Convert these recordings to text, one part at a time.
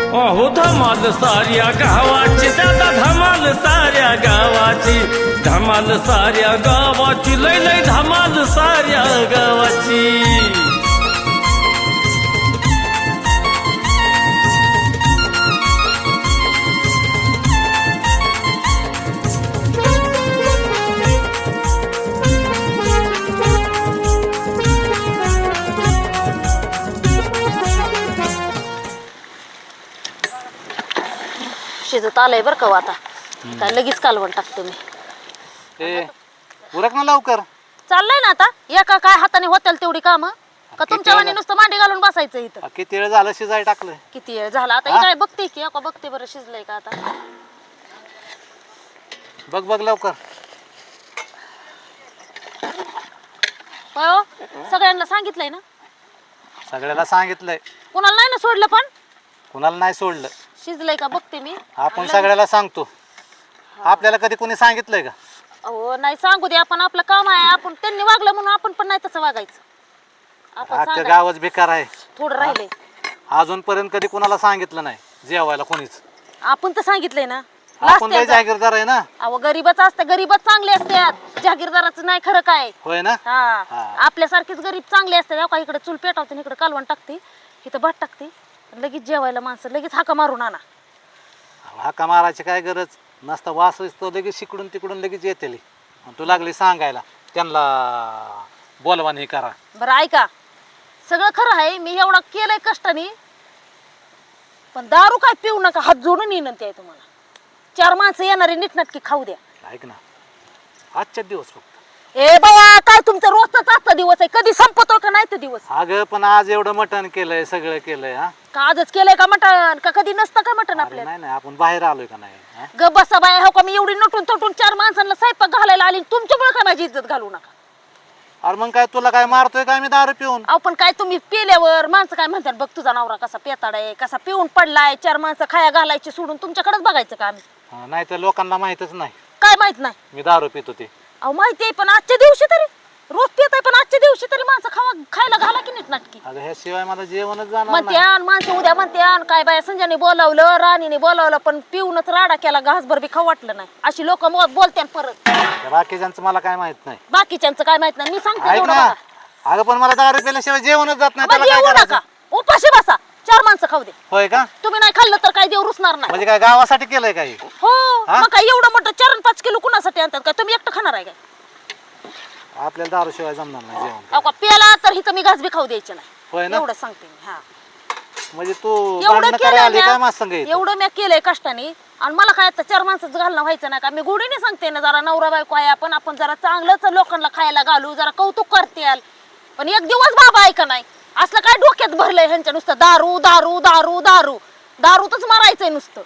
अहो धमाल साऱ्या गावाची दादा धमाल साऱ्या गावाची धमाल साऱ्या गावाची लय लय धमाल साऱ्या गावाची शिजत आलंय बरं का आता काय लगेच कालवण टाकते मी उरक ना लवकर. चाललंय ना आता एका काय हाताने होतील तेवढी काम का तुमच्या वाणी नुसतं मांडी घालून बसायचं इथं. किती वेळ झालं शिजाय टाकलं? किती वेळ झाला आता? काय बघते की एका बघते बरं शिजलंय का आता. बघ बघ लवकर. होय हो, सगळ्यांना सांगितलंय ना? सगळ्याला सांगितलंय. कुणाला नाही ना सोडलं पण? कुणाला नाही सोडलं. शिजलंय का बघते मी. आपण सगळ्याला सांगतो. आपल्याला कधी कोणी सांगितलंय का? हो नाही सांगू दे, आपण आपलं काम आहे. आपण त्यांनी वागलं म्हणून आपण पण नाही तसं वागायचं. आपण अख्खं सांगायचं. गावच बेकार आहे. थोडं राहिले. अजूनपर्यंत कधी कुणाला सांगितलं नाही जेवायला कोणीच. आपण तर सांगितलंय ना. आपण लय जागीरदार आहे ना. अहो गरीबच असतं, गरीबच चांगले असतात. जागीरदाराचं नाही खरं काय. होय ना. हा आपल्यासारखीच गरीब चांगले असतात. हो का इकडे चूल पेटवते, इकडे कालवण टाकते, इथं भात टाकते, लगेच जेवायला माणसं लगेच हाका मारून आणा. हाका मारायची काय गरज नसता. वास तो लगेच शिकडून तिकडून लगेच येते. तू लागली सांगायला त्यांना बोलवा हे करा. बरं ऐका, सगळं खरं आहे, मी एवढा केलंय कष्टाने, पण दारू काय पिऊ नका, हात जोडून विनंती आहे तुम्हाला. 4 माणसं येणारे नीटनाटकी खाऊ द्या. ऐक ना, आजच्या दिवस फक्त. ए बाया काय तुमचं रोजचाच आजचा दिवस आहे, कधी संपतो का नाही तो दिवस. अगं पण आज एवढं मटण केलंय, सगळं केलंय. हा का आजच केलंय का मटण? का कधी नसतं का मटण आपल्याला? नाही नाही, आपण बाहेर आलोय का नाही. ग बसा बाया, हो का मी एवढी नटून तटून 4 माणसांना स्वयंपाक घालायला आली, तुमच्यामुळे काय माझी इज्जत घालू नका. अरे मग काय तुला काय मारतोय काय मी दारू पिऊन? अहो पण काय तुम्ही पिल्यावर माणसं काय म्हणतात, बघ तुझा नवरा कसा पेताड आहे, कसा पिऊन पडलाय, 4 माणसं खाया घालायची सोडून तुमच्याकडेच बघायचं का आम्ही? नाही तर लोकांना माहितच नाही काय माहित नाही? मी दारू पितो ते. अहो माहिती आहे, पण आजच्या दिवशी तरी रोज पित आहे, पण आजच्या दिवशी तरी माणसं खायला घाला की नीट नाटकी. अगं ह्याशिवाय मला जेवणच जाणार नाही. म्हणत्यान माणसं उद्या म्हणत्यान काय बाया संजयने बोलावलं, राणीने बोलावलं, पण पिऊनच राडा केला, घासभर बी खाऊ वाटलं नाही. अशी लोक बोलत्यान परत. बाकीच्यांचं मला काय माहित नाही. बाकीच्यांचं काय माहित नाही, मी सांगते ऐक एवढं ना, बघा. अगं पण मला दारू पिल्याशिवाय जेवणच जात नाही. मग त्याला काय येऊ करायचं? नका, उपाशी बसा, 4 माणसं खाऊ दे. होय का? तुम्ही नाही खाल्लं तर काय देव रुसणार नाही. म्हणजे काय गावासाठी केलंय काही? हो मग काय एवढं मोठं 4-5 किलो कुणासाठी आणतात काय? तुम्ही एकटं खाणार आहे काय? आपल्याला दारू शिवाय जमणार नाही जेवण. अहो का प्याला तर हिथं मी घास बी खाऊ द्यायचे नाही. होय ना. एवढं सांगते मी. हा म्हणजे तू एवढं भांडणं करायला आली काय माझं संग इथं? एवढं मी केलंय कष्टाने, आणि मला काय आता 4 माणसाचं घालणं व्हायचं नाही का? मी गोडीने सांगते ना, जरा नवरा बायको आहे आपण जरा चांगलंच लोकांना खायला घालू, जरा कौतुक करतेल. पण एक दिवस बाबा ऐका नाही, असलं काय डोक्यात भरलंय ह्यांच्या नुसतं दारू दारू दारू दारू दारूतच मारायचंय नुसतं.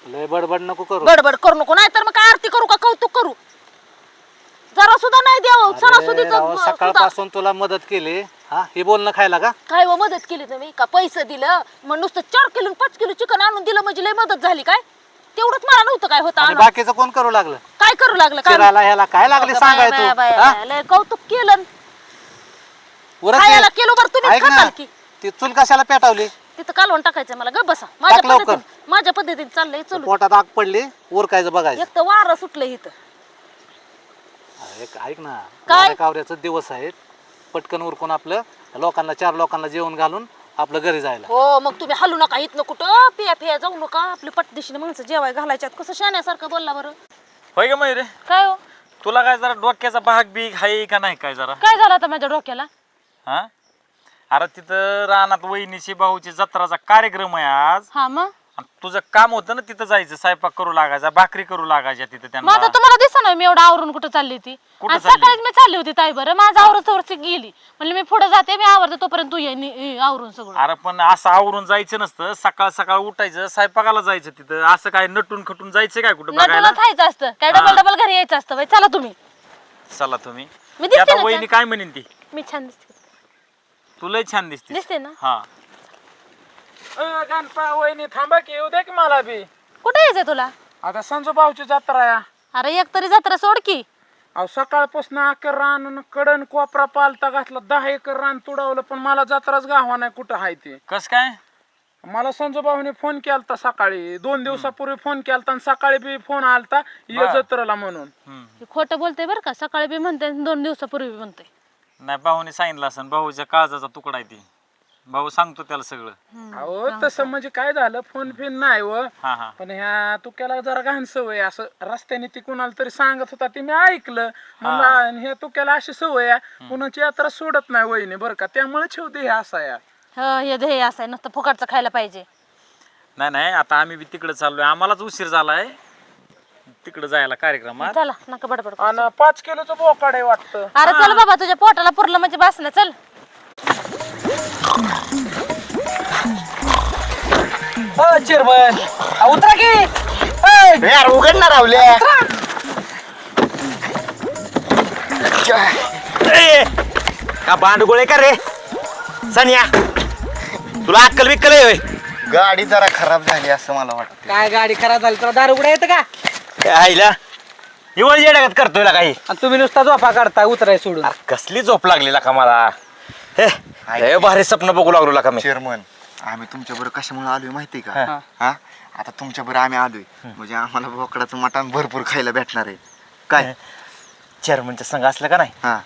लय बडबड नको करू. गडबड करू नको, नाही तर मग काय आरती करू का कौतुक करू? जरा सुद्धा नाही द्यावं अरे सणासुदीचं राव, सकाळपासून तुला मदत केली. हा हे बोलणं खायला का? काय व मदत केली तुम्ही का? पैसे दिलं मग नुसतं 4 किलो 5 किलो चिकन आणून दिलं म्हणजे लय मदत झाली काय? तेवढंच मला नव्हतं काय होतं आणि आणून. बाकीचं कोण करू लागलं? काय करू लागलं काय? चिरायला ह्याला काय लागले सांगाय तू? हा? लय कौतुक केलं, उरक खायला दे. केलो बरं तुम्ही ऐक ना, खाताल की. ती चूल कशाला पेटावली? तिथं कालवण टाकायचं मला. गप बसा, टाक लवकर. माझ्या पद्धतीने चाललंय चलू. पोटात आग पडली, उरकायचं बघायचं. एक तर वारं सुटलं इथं. ऐक ना, काय? कावऱ्याचा दिवस आहे, पटकन उरकून आपलं लोकांना 4 लोकांना जेवण घालून आपलं घरी जायला. हो मग तुम्ही हलू नका इथनं कुठं, पिया जाऊ नका. आपली पटदिशीने माणसं जेवाय घालायच्यात. कसं शाण्यासारखं बोलला बरं. होय ग मयुरे, काय हो? तुला काय जरा डोक्याचा भाग बीग आहे का नाही काय जरा? काय झालं आता माझ्या डोक्याला? हा अरे तिथं रानात वहिनीची भाऊची जत्राचा कार्यक्रम आहे आज. हा मग आणि तुझं काम होतं ना तिथं जायचं, स्वयंपाक करू लागायचा, भाकरी करू लागायच्या तिथं मग त्यांना. आता तुम्हाला दिसा ना मी एवढं आवरून कुठं चालली ती. कुठं आणि चालली? सकाळीच मी चालली होती ताई बरं, माझं आवरत वरची गेली. म्हणले मी पुढे जाते, मी आवरते तोपर्यंत तू ये आवरून सगळं. अरे पण असं आवरून जायचं नसतं, सकाळ सकाळ उठायचं, स्वयंपाकाला जायचं तिथं. असं काय नटून खटून जायचं काय कुठं बघायला? नटून थायचं असतं काय? डबल डबल घरी यायचं असतं बाई. चला तुम्ही. चला तुम्ही. मी दिसते आता ना वहिनी काय म्हणेन ती? मी छान दिसते. तू लय छान दिसते. दिसते ना? हा गणपा वहिनी थांबा की येऊ दे की मला बी. कुठे यायचंय तुला? आता संजू भाऊची जत्रा आहे. अरे एक तरी जत्रा सोड की. अहो सकाळपासून अखेर रान कडन कोपरा पालता घातला, 10 एकर रान तुडवलं, पण मला जत्राच गावा नाही कुठं हाय ते. कस काय? मला संजू भाऊने फोन केलता सकाळी, 2 दिवसापूर्वी फोन केलता आणि सकाळी बी फोन आलता ये जत्रेला म्हणून. हे खोटं बोलते बरं का, सकाळी बी म्हणते 2 दिवसापूर्वी बी म्हणते. नाही भाऊने सांगितलं असं, भाऊच्या काळजाचा तुकडा आहे ती, भाऊ सांगतो त्याला सगळं. अहो तसं म्हणजे काय झालं, फोन फिन नाही व हा हा पण ह्या तुक्याला जरा घाण सवय आहे. असं रस्त्याने ती कुणाला तरी सांगत होता, ते मी ऐकलं. म्हणलं आणि ह्या तुक्याला अशी सवय आहे, कुणाची यात्रा सोडत नाही वहिनी बरं का, त्यामुळे ठेवते हे असा या. हे ध्येय असं आहे, नुसतं फुकटचं खायला पाहिजे. नाही नाही, आता आम्ही बी तिकडे चाललोय, आम्हालाच उशीर झालाय तिकडे जायला कार्यक्रमात. चला नका बडबड करू. आणि 5 किलोचं बोकाड आहे वाटतं. अरे चल बाबा, तुझ्या पोटाला पुरलं म्हणजे बस ना, चल. चेअरमन उतरा की यार, उघडणार रावल्या का भांडगोळे का रे सनिया, तुला अक्कल बिक्कल आहे होय? गाडी जरा खराब झाली असं मला वाटतं. काय गाडी खराब झाली तुला दारू उघडा येतं का? काय आईला निवळ येड्यागत करतोय ना काही. आणि तुम्ही नुसता झोपा काढता उतराय सोडून. अरे कसली झोप लागलेला का मला, हे लय भारी स्वप्न बघू लागलो का मी. चेअरमन आम्ही तुमच्या बरोबर कशामुळे आलोय माहितीये का? हा आता तुमच्या बरोबर आम्ही आलोय म्हणजे आम्हाला बोकडाचं मटण भरपूर खायला भेटणार आहे. काय चेअरमनच्या संघ असलं का नाही हा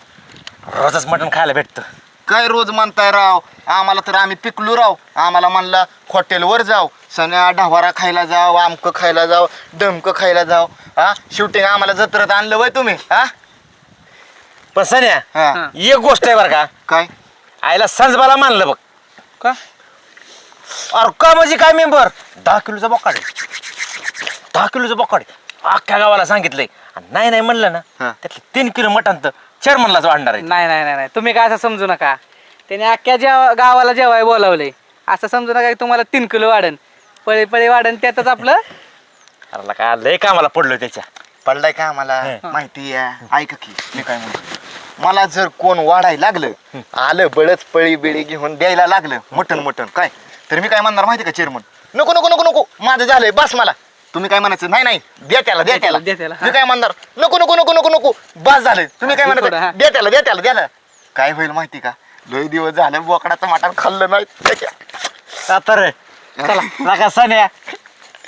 रोजच मटण खायला भेटतं. काय रोज म्हणताय राव, आम्हाला तर आम्ही पिकलो राव. आम्हाला म्हणला हॉटेलवर जाऊ, सण्या ढवारा खायला जाऊ, आमकं खायला जाऊ, डमकं खायला जाऊ. हा शेवटी आम्हाला जत्रेत आणलं वय तुम्ही. हा पण सन्या हा एक गोष्ट आहे बरं का, काय आईला संजबाला मानलं बघ. का? अरे का म्हणजे काय मेंबर 10 किलोचा बोकाड आहे. 10 किलोचा बोकाड आहे. अख्ख्या गावाला सांगितलंय, आणि नाही नाही म्हणलं ना हा. त्यातलं 3 किलो मटण तर चेअरमनलाच वाढणार आहे. नाही नाही नाही नाही, तुम्ही काय असं समजू नका. त्याने अख्ख्या गावाला जेवाय बोलावलंय, असं समजू नका की तुम्हाला 3 किलो वाढन, पळी पळी वाढन, त्यातच आपलं. अरे का लय कामाला पडलोय त्याच्या. पडलाय का आम्हाला माहिती आहे. ऐका की मी काय म्हणतो, मला जर कोण वाढायला लागलं, आलं बळच पळी बिळी घेऊन द्यायला लागलं मटण काय, तर मी काय म्हणणार माहिती का चेअरमन, नको नको नको नको माझं झालंय बस मला. तुम्ही काय म्हणायचं, नाही नाही द्या त्याला द्या त्याला. द्या त्याला. मी काय म्हणणार, नको नको नको नको नको बस झालंय. तुम्ही काय थोडं, हा. म्हणायचं, द्या त्याला द्या त्याला द्याला. काय होईल माहिती का, लय दिवस झालं बोकडाचं मटण खाल्लं नाही त्याच्या. तर नका सन्या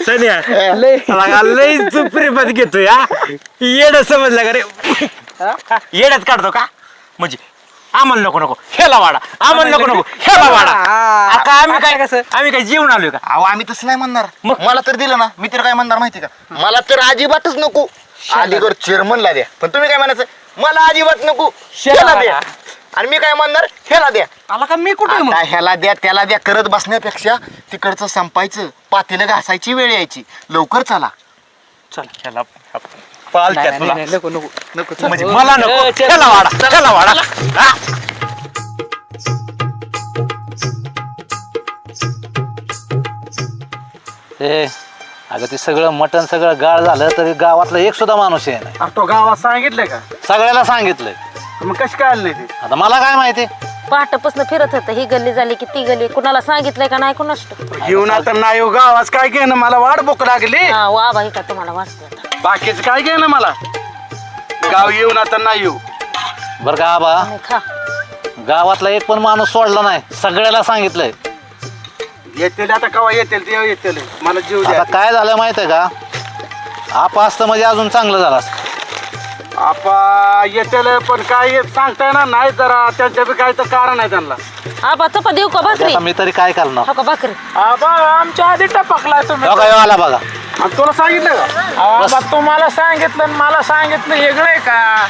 सन्या लय प्रेमात घेतोय. हा येड समजलं का रे, येड्यात काढतो का म्हणजे आम्हाला नको नको ह्याला वाडा, आम्हाला नको नको ह्याला वाडा. आता आम्ही काय कसं? आम्ही काय जेवण आलोय का? अहो आम्ही तसं नाही म्हणणार. मग? मला तर दिलं ना, मी तर काय म्हणणार माहिती का, मला तर अजिबातच नको, अलीगड चेअरमनला द्या. पण तुम्ही काय म्हणायचं, मला अजिबात नको ह्याला द्या. आणि मी काय म्हणणार, ह्याला द्या. आला का मी कुठे मग? आता ह्याला द्या त्याला द्या करत बसण्यापेक्षा तिकडचं संपायचं, पातेलं घासायची वेळ यायची. लवकर चला. ह्याला पालत्या तुला नको नको नको म्हणजे मला नको ह्याला वाडा ह्याला वाडा. हा? अगं ते सगळं मटण सगळं गाळ झालं तरी गावातला एक सुद्धा माणूस आहे नाही. तो गावात सांगितलंय का? सगळ्याला सांगितलंय. मग कशी काय आलं नाही ते? आता मला काय माहिती, पहाटपासून फिरत होतं, ही गल्ली झाली की ती गल्ली, कुणाला सांगितलंय का नाही कुणास ठाऊक. घेऊन आता नाही हो गावात काय घेणं, मला वाट बोक लागली. हा वा बाई का तुम्हाला वाटतं बाकीच काय घेणं मला, गाव येऊन आता नाही येऊ. बरं का आबा, खा. गावातला एक पण माणूस सोडला नाही, सगळ्याला सांगितलंय. येतील आता कवा येतील ते येतील, मला जीव आता द्या. काय झालं माहितीये का, आप असतं म्हणजे अजून चांगलं झालं असतं. आपा येतील पण काय सांगता येणार नाही, जरा त्यांच्या बी काय तर कारण आहे त्यांना. आबा चपा देऊ का भाकरी? आता मी तरी काय करणार. हो का भाकरी? आबा आमच्या आधी टपकलाय तुम्ही. हो का, ह्यो आला बघा. आणि तुला सांगितलं का? आबा तुम्हाला सांगितलं आणि मला सांगितलं वेगळं आहे का?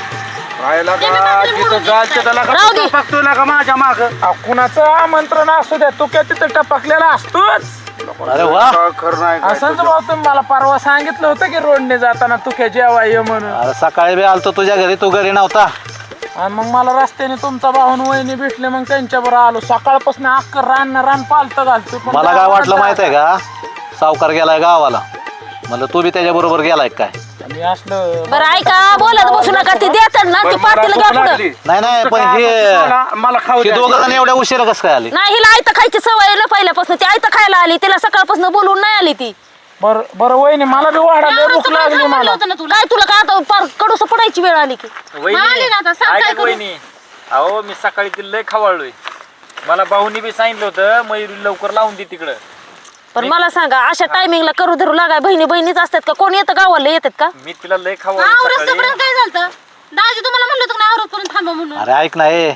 राहिला का जिथं जायचं त्याला राहू दे. टपकतो ना का माझ्या माग. कुणाचं आमंत्रण असू द्या, तू काय तिथं टपकलेला असतोच. अरे वा, खरं नाही असंच भाऊ, तुम्ही मला परवा सांगितलं होतं की रोडने जाताना तू काय जेवा ये म्हणून. अरे सकाळी बी आलतो तुझ्या घरी, तू घरी नव्हता. आणि मग मला रस्त्याने तुमचा भाऊन वहिनी भेटले, मग त्यांच्या बरोबर आलो. सकाळपासून अख्खं रान पालत घालतो. पण मला काय वाटलं माहितीये का, सावकार गेलाय गावाला, म्हणलं तू बी त्याच्या बरोबर गेलाय काय. मी असलं बरं ऐका, बोलत बसू नका, ती देतात ना ती पातेलं घ्या पुढं. नाही नाही, पण हे मला खाऊ हे दोघं जण एवढ्या उशिरा कसं काय आली? नाही, हिला आयतं खायची सवय ना पहिल्यापासून, ती आयतं खायला आली, तिला सकाळपासून बोलून नाही आली ती. बरं वहिनी, मला बी वाढायला भूक लागली मला. काय तुला काय आता पार कडूस पडायची वेळ आली की? आली ना आता, सांग काय करू? वहिनी, अहो मी सकाळी ती लय खवळलोय. मला भाऊनी बी सांगितलं होतं मयुरी लवकर लावून दे तिकडं. पण मला सांगा अशा टायमिंगला करू धरू लागाय बहिणीच असतात का? कोण येतं गावाला येतात का? मी तिला लय खावा आवरपर्यंत काय झालं दाजी तुम्हाला म्हणलं होतं ना आवरपर्यंत थांबा म्हणून. अरे ऐक ना ए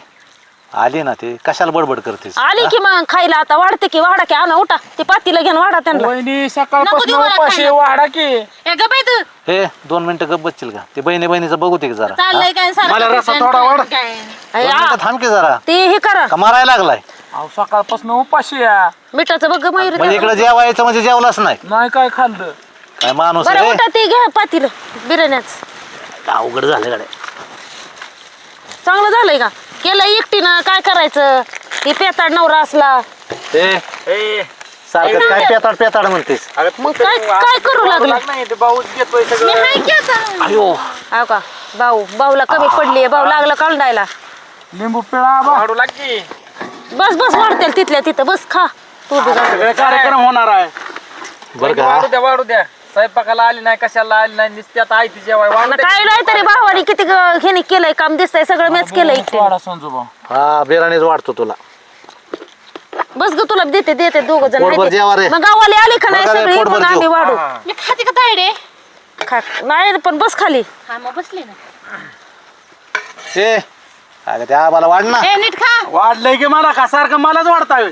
आली ना ते कशाला बडबड करतेस आली की मग खायला आता वाढते की वाढा की आणा उठा ते पातीला घेऊन वाढा त्यांना. वहिनी सकाळपासून नको देऊ उपाशी मला वाढा की ए गं बाई तू हे 2 मिनिटं गप बसशील का? ते बहिणीचं बघू दे की जरा चाललंय काय सारखं मला रस्सा kitchen थोडा वाढ. काय. 2 मिनिटं थांब की जरा ते हे करा का मारायला लागलाय अहो सकाळपासून उपाशी या मिठाचं बघ मयुरी म्हणजे इकडे जेवायचं म्हणजे जेवलाच नाही नाही काय खाल्लं. काय माणूस बरं आहे उठा ते घ्या पातीला बिर्याण्याच. अवघड झालं गाड्या चांगलं झालंय का? केलं एकटीनं काय करायचं? ते पेताड नवरा असला ए सारखं काय पेताड म्हणतेस मग काय करू लागलं? नाही ते भाऊच घेतोय मी सगळं. हाय की आता. अयो हो का भाऊला कमी पडली भाऊ लागला काढायला. लिंबू पिळा बा. वाढू लागली. बस वाढतील तिथल्या तिथं बस खा तू बी जा. सगळे कार्यक्रम होणार आहे. बरं का वाढू द्या स्वयंपाकाला आली नाही कशाला आली नाही नुसती आता आहे ती जेवाय वाढू आणि द्या. काय नाही तरी भावानी किती ह्याने केलंय काम दिसतंय सगळं मॅच केलंय एकटीने. वाढा संजू भाऊ. हा बिराणीच वाटतो तुला बस ग तुला देते दोघ जण पोटभर माहिती. जेवा रे. मग गावाले आले का नाही बघा रे, सगळे पोटभर मग आम्ही जेव. वाढू मी खाते का तायडे खा नाही पण बस खाली. हा मग बसले ना. ए अगं त्या आबाला वाढ ना ए नीट खा. वाढलंय की मला का सारखं मलाच वाढताय.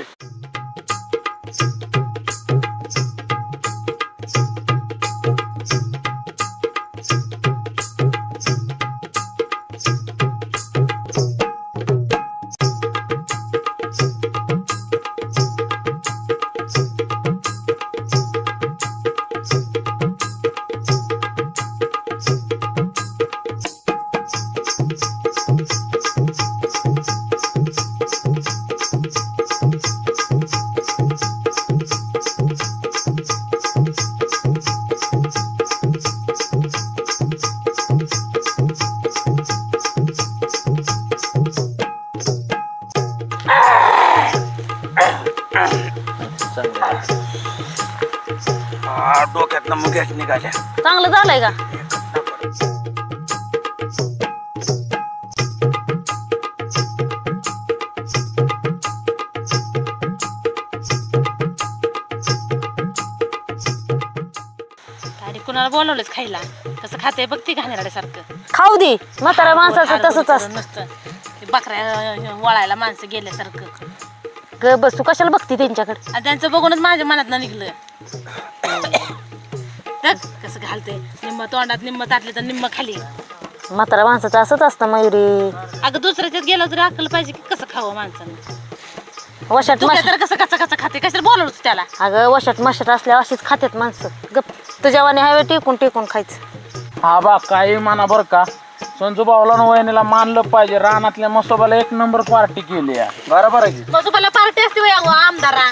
डोक्यात मुग्याच निघाल्या. चांगलं झालंय का? अरे कुणाला बोलवलंच खायला कसं खाते बघ ती घाणेरड्यासारखं. खाऊ दे म्हातारा माणसाचं तसंच असतं. नसतं ते बकऱ्या वळायला माणसं गेल्यासारखं. ग बस तू कशाला बघती त्यांच्याकडे? आणि त्यांचं बघूनच माझ्या मनात निघलं. बघ कसं घालते निम्म तोंडात निम्म ताटले तर निम्म खाली. म्हातारा माणसाचं असंच असतं मयुरी. अगं दुसऱ्याच्यात गेलं तरी अक्कल पाहिजे की कसं खावं माणसानं. वशाट तू माशाट तर कसं कचा खाते कशाला बोलवलंच त्याला. अगं वशाट माशाट असल्यावर अशीच खात्यात माणसं. गप तुझ्या वाणी हवे टेकून खायचं. हा बा काही म्हणा बर का संजू भाऊला न वहिनीला मानलं पाहिजे. रानातल्या मसोबाला 1 नंबर पार्टी केली आहे. बरोबर आहे की. मग तुम्हाला पार्टी असते वय आमदारा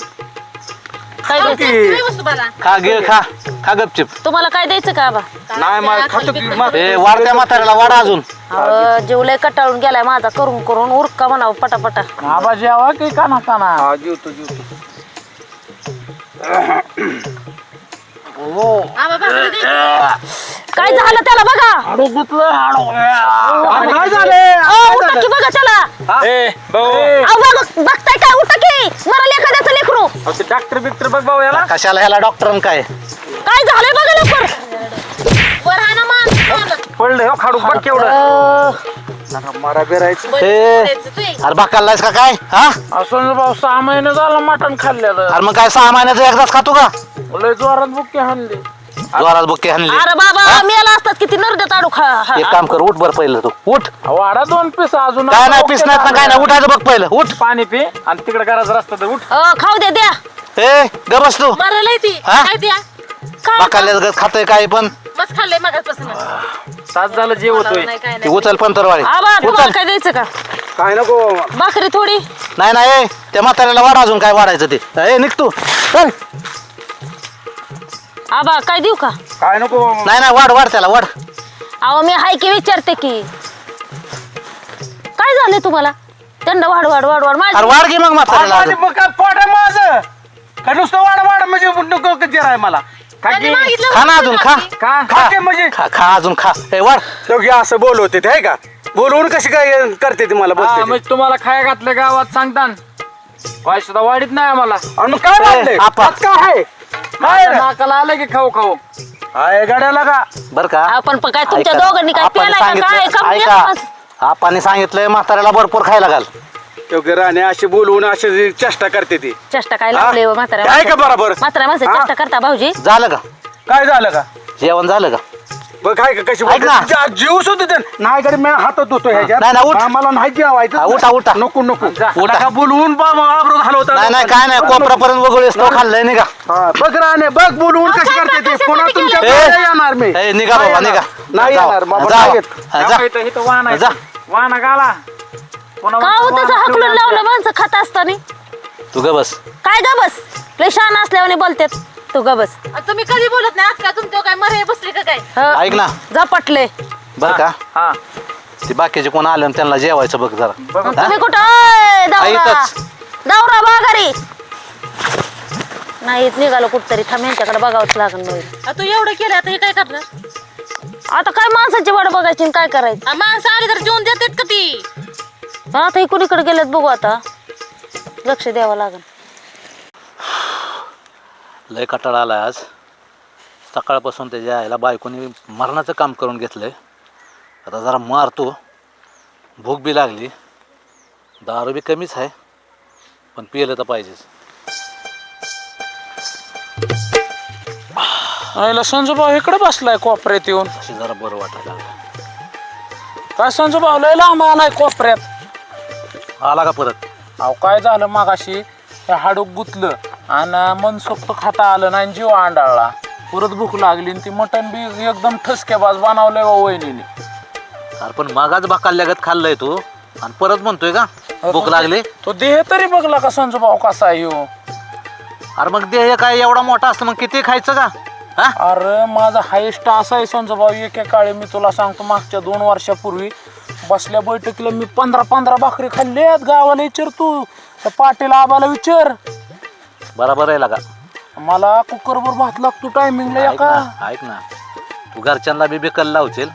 काय द्यायचं? खा गे खा गपचिप तुम्हाला काय द्यायचं का बा? नाही मला खातो की मग. ए वाढत्या म्हाताऱ्याला वाढा अजून अहो, जीवलय कटाळून गेलाय माझा करून उरका म्हणावं पटापटा. आबा जेवा की काना काना. जीवतो काय झालं त्याला बघा. काय झाले अहो, उठा की बघा त्याला. ए भाऊ अहो, बघताय काय उठा की मराल एखाद्याचं लेकरू. ते डॉक्टर बिक्टर बघ भाऊ याला. कशाला ह्याला डॉक्टर काय काय झालंय बघा लवकर. पडलं हो खाडू बघ केवढं. मारा बेरायचं. अरे बाकालायस का काय हा संजू भाऊ 6 महिने झालं मटण खाल्लेलं. अरे मग काय 6 महिन्याचं एकदाच खातो का लय जोरात बुक्की हाणली. जोरात बुक्के हाणली अरे बाबा मेला असतात किती नरड्यात आडू खा. एक काम कर उठ बरं पहिलं तू उठ वाडा 2 पीस अजून. काय नाही पिस नाही काय नाही उठायचं बघ पहिलं उठ पाणी पी आणि तिकडे करायचं रस्ता तर उठ. खाऊ द्या ए ग बस तू मरायला ती हा? काय द्या बाकाल्याच खातोय काय पण बस खाल्लंय मगाचपासून. तास झालं जेव होतोय. नाही काय ती उचल पण तरवाळी आबा तुम्हाला उचल काय द्यायचं का? काय नको भाकरी थोडी. नाही नाही त्या म्हाताऱ्याला वाढ अजून काय वाढायचं ते ए निघ तू चल आबा काय देऊ का? काय नको नाही वाढ त्याला वाढ अहो मी हाय की विचारते की काय झालंय तुम्हाला? त्यांना वाढ अरे माझी वाढ घे मग म्हाताऱ्याला अजून. पोट आहे माझं काय नुसतं वाढ म्हणजे नको किती आहे मला. त्यांनी मागितलं खा ना होतं अजून ना खा बाकी. खाते म्हणजे खा अजून खा ए वाढ दोघी असं बोलवते ते आहे का बोलवून कशी काय करते ती मला बोलते ती? म्हणजे तुम्हाला खाया घातलं गावात सांगता काय सुद्धा वाढीत नाही आम्हाला. आणि मग काय वाटलंय आपा. त्यात काय आहे नाकाला आलं की खाऊ खाऊ आहे गाड्याला का बर का आपण पण काय तुमच्या ऐका, दोघांनी काय आपण पेलाय का काय सांगितलं- का ऐका आपण सांगितलंय म्हाताऱ्याला भरपूर खायला घाल. राणे असे बोलवून असे चेष्टा करते ती चेष्टा काय लागले म्हाताऱ्या काय का बरोबर म्हाताऱ्या माणसं चेष्टा करता भाऊजी झालं का काय झालं का जेवण झालं का बघ काय का कशी ऐक ना. जीव सुद्धा ते नाही गडी मी हातात धुतो ह्याच्यात नाही, नाही, उठ. आम्हाला नाही हा, जेवायचं उठा, उठा. नको नको उठा. का बोलवून आबरू घालवता नाही नाही काय नाही कोपरापर्यंत वगळीस तो खाल्लंय निघा. हा, बघ राणे बघ बोलवून कशी करते ते पुन्हा तुमच्या ए, घरी येणार मी ए, निघा नाही बाबा, येणार. निघा. नाही जा. येणार बाबा, जा. नाही येत. जा. जाऊ इथं, इथं वाहन आहे. जा. वाहन गाला पुन्हा का म्हणतो हो तसं वाहन हकलून ठेवून लावलं माणसं खात असताना तू ग बस काय ग बस लय शान असल्यावाने बोलतेत तू ग बस तुम्ही कधी बोलत नाही अक्का तुमच्या काय मरे बसले का काय ऐक ना झपटले बर का हा ती बाकीचे कोण आले त्यांना जेवायचं बघ जरा हा? तुम्ही कुठं ओय, दौरा ऐकच. दौरा बागारी नाही निघालो कुठतरी थांब यांच्याकडे बघावंच लागेल मग तू एवढं केलं आता हे काय करणार आता काय माणसाची वाट बघायची आणि काय करायचं माणसं आली तर जेवून देतात का ती पण आता हे कुणीकडे गेलेत बघू आता लक्ष द्यावं लागेल लय कटाळा आलाय आज सकाळपासून त्याच्या आईला बायकोनी मरणाचं काम करून घेतलंय आता जरा मारतो भूक बी लागली दारू बी कमीच आहे पण पिलं तर पाहिजेच आईला संजूभाऊ इकडे बसलाय कोपऱ्यात येऊन अशी जरा बरं वाटायला लागलं काय संजूभाऊ लय लांब आलाय कोपऱ्यात आला का परत अहो काय झालं मागाशी हे हाडूक गुतलं आणि मनसोक्त खाता आलं नाही जीव आंडाळला परत भूक लागली आणि ती मटण बी एकदम ठसकेबाज बनवलंय वहिनीने अरे पण मागाच भाकाल्यागत खाल्लंय तू आणि परत म्हणतोय का भूक लागली तो देह तरी बघला का संजूभाऊ कसा आहे ह्यो? अरे मग देह काय एवढा मोठा असतो मग किती खायचं का हा अरे माझा हायस्ट असा आहे संजूभाऊ एके काळी मी तुला सांगतो मागच्या 2 वर्षापूर्वी बसल्या बैठकीला मी 15 भाकरी खाल्ल्यात गावाला विचार तू त्या पाटील आबाला विचार बरोबर आहे लागा मला कुकरवर भात लागतो टायमिंगला ऐक एका ना ऐक ना तू घरच्यांना बी बिकल लावशील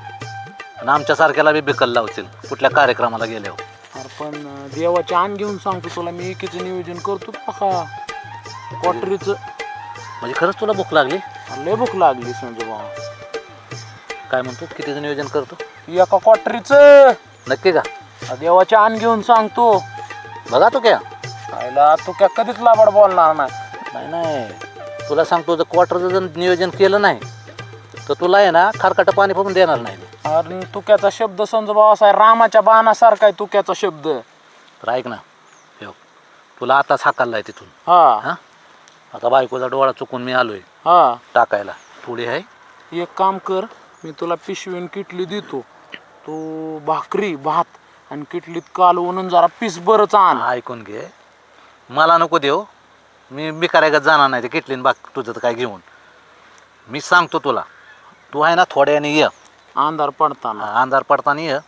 आणि आमच्यासारख्याला बी बिकल लावशील कुठल्या कार्यक्रमाला गेल्यावर अरे पण देवाचे आण घेऊन सांगतो तुला मी एकीचं नियोजन करतो का क्वार्टरीचं म्हणजे खरंच तुला भूक लागली लय भूक लागली संजूभाऊ काय म्हणतो कितीचं नियोजन करतो एका क्वार्टरीचं नक्की का देवाचे आण घेऊन सांगतो बघा तू क्या आईला तू काय कधीच लाबाड बोलणार नाही नाही नाही तुला सांगतो जर क्वार्टरचं जर नियोजन केलं नाही तर तुला आहे ना खारकाटं पाणी पण देणार नाही अरे तुक्याचा शब्द संजूभाऊ असा आहे रामाच्या बाणासारखा आहे तुक्याचा शब्द तर ऐक ना हो तुला आताच हाकाललाय तिथून हा हां आता बायकोचा डोळा चुकून मी आलोय हा टाकायला थोडी आहे एक काम कर मी तुला पिशवीन किटली देतो तू भाकरी भात आणि किटलीत कालवून जरा पीस बरंच आण ऐकून घे मला नको देऊ मी बिकाऱ्यागत जाणार नाही ते किटलीन बाग तुझं तर काय घेऊन मी सांगतो तुला तू आहे ना थोड्याने ये अंधार पडताना अंधार पडताना ये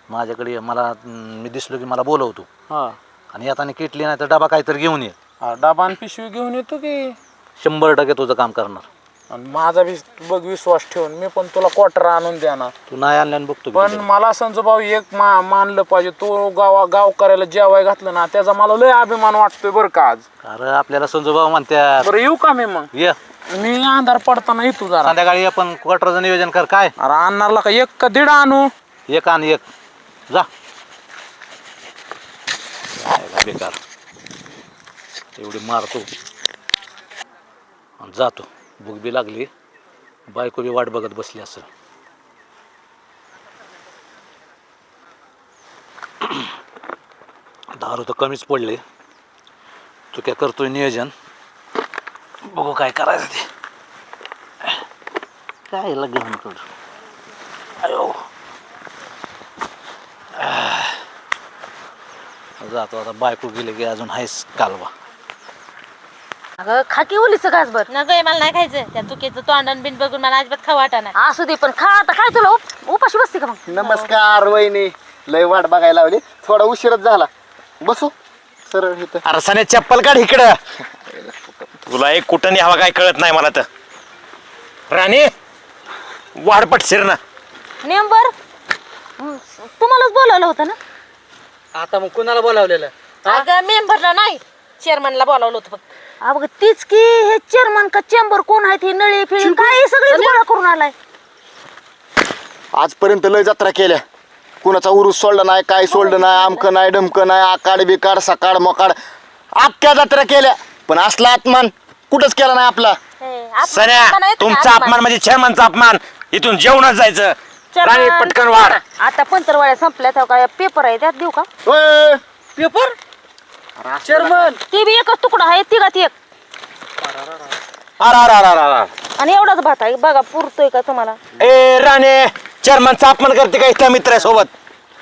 माझ्याकडे ये मला मी दिसलो की मला बोलवतो हा आणि येताना किटली नाही तर डबा काहीतरी घेऊन ये डबा आणि पिशवी घेऊन येतो की 100% तुझं काम करणार आणि माझा बी बघ विश्वास ठेवून मी पण तुला क्वार्टर आणून देणार तू नाही आणल्यानं बघतो पण मला संजूभाऊ एक मानलं पाहिजे तो गाव करायला जेवाय घातलं ना त्याचा मला लय अभिमान वाटतोय बरं का आज अरे आपल्याला संजूभाऊ म्हणतात बरं येऊ का मी मग ये मी अंधार पडताना येतो जरा संध्याकाळी आपण क्वार्टरचं नियोजन कर काय अरे आणणारला का 1 का 1.5 आणू एक आणि एक जा जायला बेकार एवढी मारतो आणि जातो भूक बी लागली बायको बी वाट बघत बसली असेल दारू तर कमीच पडले तू काय करतोय नियोजन बघू काय करायचं ते काय लागेल अयो जातो आता बायको गेले की अजून आहेच कालवा अगं खाकी ओलीच घासभर न ग मला नाही खायचं त्या चुकीचं तोंडण बिन बघून मला अजिबात खाऊ वाटा नाही असू दे पण खा आता काय तुला उपाशी बसते का मग नमस्कार वहिनी लय वाट बघायला लावली थोडा उशीरच झाला बसू सरळ इथं अरे सने चप्पल काढ इकडं तुला एक कुठं हवा काय कळत नाही मला तर राणी वाढ पटशीर ना नेंबर तुम्हालाच बोलावलं होतं ना आता मग कुणाला बोलावलेलं अगं मेंबरला नाही चेअरमनला बोलावलं होतं फक्त अबघ तीच की हे चेअरमन का चेंबर कोण आहेत हे नळी फिळी काय सगळी गोळा करून आलाय. आजपर्यंत लय जत्रा केल्या, कुणाचा उरूस सोडला नाही, काय सोडलं नाही, आमकं नाही डमकं नाही, आकाड बिकाड सकाड मोकाड अख्ख्या जत्रा केल्या, पण असला अपमान कुठंच केला नाही आपला. सन्या तुमचा अपमान म्हणजे चेअरमनचा अपमान. इथून जेवणच जायचं. राणी पटकन वाढ. आता पंतरवाड्या संपल्या तर काय पेपर आहे त्यात देऊ का? ओय, पेपर चेअरमन ते बी एकच तुकडा आहे तिघात एक अरे अरे अरे अरे आणि एवढाच भात आहे बघा पुरतोय का तुम्हाला? ए राणे चेअरमनचा अपमान करते का इथल्या मित्रासोबत?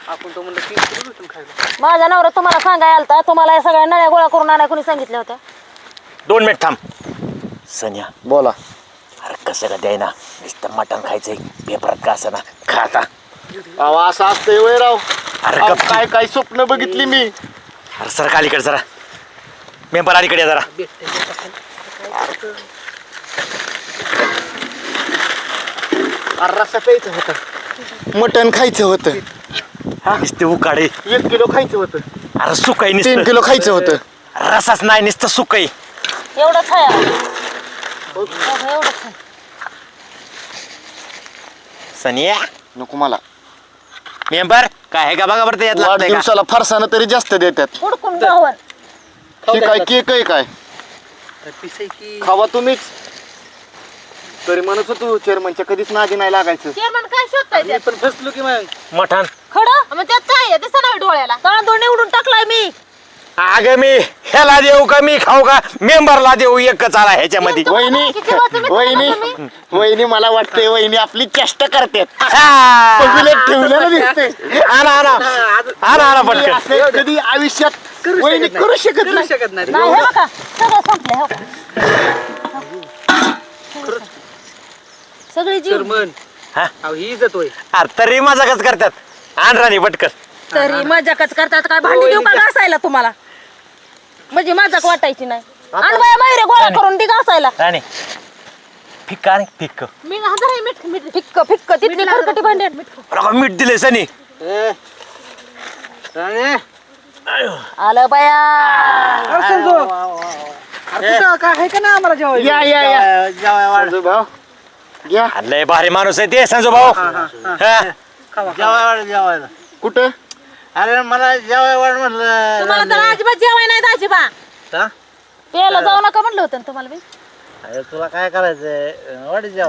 आपण तो म्हणलं 3 किलो भेटून खायला. माझा नवरा तुम्हाला सांगाय आलता, तुम्हाला या सगळ्या नळ्या गोळा करून आणाय कोणी सांगितल्या होत्या? 2 मिनिट थांब. सन्या बोला. अरे कसं का द्याय ना, नुसतं मटण खायचंय पेपरात का असं ना, खा आता. अहो असं असतंय वय राव. अरे अहो, गप्प. काय काय स्वप्न बघितली मी. अरे सर अलीकडे जरा मेंबर अलीकडे या जरा. अरे रस्सा प्यायचं होतं, मटण खायचं होतं, नुसते उकाडे. 1 किलो खायचं होतं, अरे सुकाई 3 नुसतं. किलो खायचं होतं. रसाच नाही नुसतं सुकाई. एवढंच आहे एवढंच आहे. सनिया नको मला. मेंबर काय आहे का बघा बरं त्यात लागतंय का? वाढदिवसाला फरसानं तरी जास्त देतात. हुडकून गावन हे काय केक आहे काय? पिस आहे की खावा तुम्हीच. तरी म्हणत होतो चेअरमनच्या कधीच नादी नाही लागायचं. चेअरमन काय शोधताय मी पण फसलो की मग. मटण. खडं मग त्यात काय आहे दिसा ना डोळ्याला तांदूळ निवडून टाकलाय मी. अगं मी ह्याला देऊ का मी खाऊ का मेंबरला देऊ एकच आला ह्याच्यामध्ये. वहिनी वहिनी वहिनी मला वाटतंय वहिनी आपली चेष्टा करतात. हा. पगुल्यात ठेवलेलं दिसतंय. आणा आणा आणा आणा पटकन. असं कधी आयुष्यात वहिनी करू शकत करू नाही. शकत नाही. नाही हे बघा सगळं संपलंय हो का? सगळी जीव चेअरमन हा? अहो ही इज्जत होय. अरे तरी मजाकच करतात. आण राणी पटकन. तरी मजाकच करतात काय भांडी देऊ का घासायला तुम्हाला? म्हणजे मजाक वाटायची नाही. आणि बाया मयुरे गोळा करून ती घासायला. राणी फिक्का आणि फिक्क. मी हजर आहे मीठ मीठ फिक्क फिक्क तिथली खरकटी भांडी मीठ दिले सनी. आलं बाया. काय आहे का ना आम्हाला जेवायला? या संजू भाऊ घ्या. लय भारी माणूस आहे ते संजू भाऊ. हा. कुठं? अरे मला जेवायला म्हणलं. तुम्हाला तर अजिबात जेवाय नाही दाजीबा. प्यायला जाऊ नका म्हणलं होतं ना तुम्हाला मी. तुला काय करायचंय?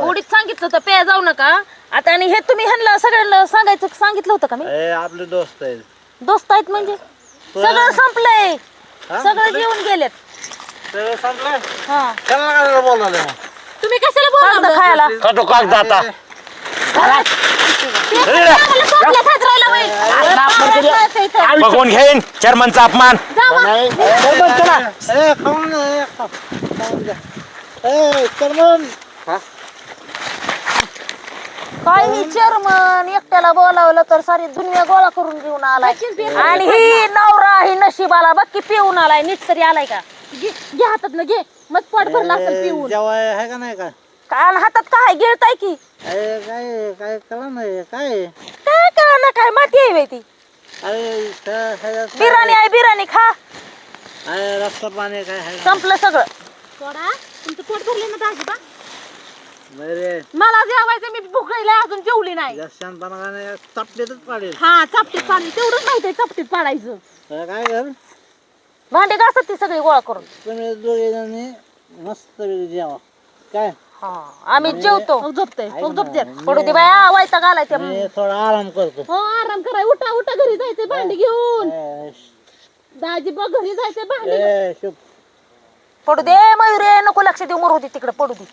गोडीत सांगितलं होतं प्या जाऊ नका. आता आणि हे तुम्ही ह्यांना सगळ्यांना सांगितलं होतं का मी? आपले दोस्त आहेत. दोस्त आहेत म्हणजे सगळं संपलंय. सगळं जेवून गेलेत. हा तुम्ही कशाला बोलता खायला? खातो कागद आता. बघून घेईन चेअरमनचा अपमान. काय ही चेअरमन एकट्याला बोलावलं तर सारी दुनिया गोळा करून घेऊन आलाय. आणि ही नवरा ही नशिबाला बघ की पिऊन आलाय. नीट तरी आलाय का? घे हातात ना घे मग पोट भरला असेल पिऊन. आहे का नाही का? काय हातात काय गिळताय की? काय काय कळलं नाही काय? काय कळा ना काय माती आहे बाई ती. बिर्याणी आहे बिर्याणी खा. रस्ता पाणी काय आहे? संपलं सगळं. तुमचं पोट भरले ना दाजीबा? मला जेवायचं मी भूक राहिली अजून जेवली नाही. चपटेतच पाडेल. हा चापटीत पाणी तेवढंच माहितीये चापटीत पाडायचं. काय कर भांडी घासत ती सगळी गोळा करून. तुम्ही दोघे जणी मस्त जेवा काय. हा आम्ही जेवतो. झोपतोय झोपते. पडू दे बाया वायता घालाय त्या. थोडा आराम करतो. हो आराम करा. उठा उठा घरी जायचंय भांडी घेऊन. दाजीबा घरी जायचंय भांडी. पडू दे मयुरे नको लक्ष देऊ मरू दे तिकडे पडू दे.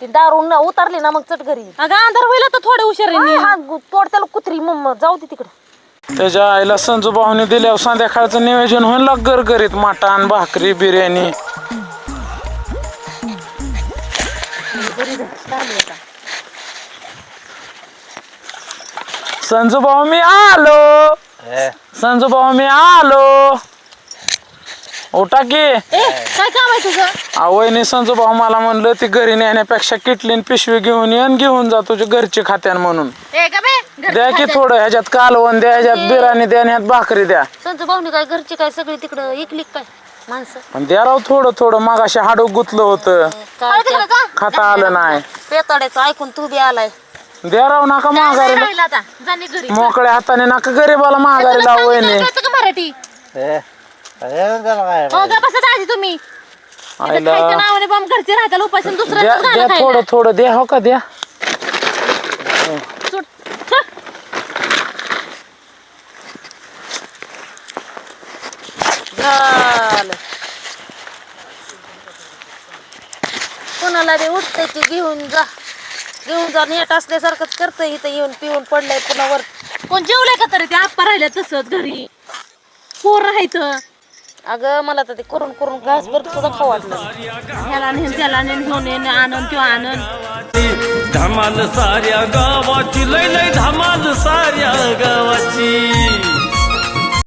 ती दारून उतरली ना मग चट घरी. अगं अंधार होईल तर थोडे उशीर हा तोड त्याला कुत्री मग जाऊ दे तिकडे. त्याच्या आईला संजू भाऊने दिल्यावर संध्याकाळचं नियोजन होईल ना गरगरीत मटण भाकरी बिर्याणी. संजू भाऊ मी आलो. संजू भाऊ मी आलो. उठा की. काय काम आहे तुझं? आवयने संजू भाऊ मला म्हणलं ती घरी नेण्यापेक्षा किटलीन पिशवी घेऊन ये घेऊन जा तुझ्या घरची खात्यान म्हणून. द्या की थोडं ह्याच्यात कालवण द्या ह्याच्यात बिर्याणी द्या ह्यात भाकरी द्या. संजू भाऊनी काय घरची काय सगळी तिकडं इकली काय? माणसं पण द्या राव थोडं थोडं मागाशी हाडू गुतलं होतं काय तिकडे जा. खाता आलं नाही पेताड्याचं ऐकून तू बी आलाय द्या राव नका माघारी राहिला आता जाणे घरी मोकळ्या हाताने नका गरीबाला माघारी तुला लावू सांगितलं वहिनी कळतं का मराठी हो का बसा दाजी तुम्ही इथं आईला खायच्या नावाने बॉम्ब घरचे राहतात उपासून दुसरं द्या गाणं द्या खायला. थोडं थोडं द्या हो का द्या सुट. हं. झालं कोणाला बी उठते की घेऊन जा नेट असल्यासारखंच करतंय इथं येऊन पिऊन पडलंय पुन्हा वर कोण जेवलंय का तरी ते आप्पा राहिले तसंच घरी पोर राहायचं अगं मला तर ते करून करून घास भर सुद्धा खाऊ वाटलं ह्याला नेन त्याला नेन घेऊन येण आनंद किंवा आनंद धमाल साऱ्या गावाची लय लय धमाल साऱ्या गावाची